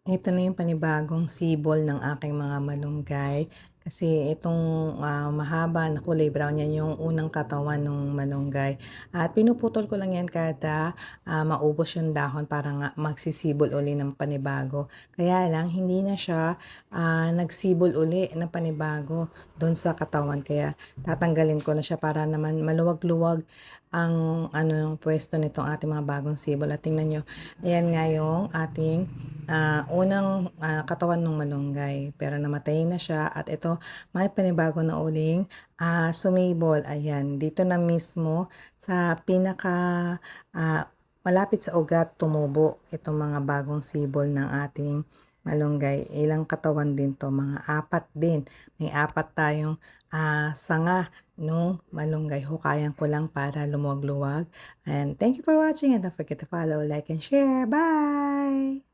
Ito na yung panibagong sibol ng aking mga malunggay. Kasi itong mahaba na kulay brown, yan yung unang katawan ng malunggay. At pinuputol ko lang yan kada maubos yung dahon para nga magsisibol uli ng panibago. Kaya lang, hindi na siya nagsibol uli ng panibago doon sa katawan. Kaya tatanggalin ko na siya para naman maluwag-luwag ang yung pwesto nitong ating mga bagong sibol. At tingnan nyo, ayan nga yung ating unang katawan ng malunggay, pero namatay na siya at ito may panibago na uling sumibol. Ayan, dito na mismo sa pinaka malapit sa ugat tumubo itong mga bagong sibol ng ating malunggay. Ilang katawan din to, mga 4 din. May 4 tayong sanga nung malunggay. Hukayan ko lang para lumuwag-luwag. And thank you for watching and don't forget to follow, like, and share. Bye!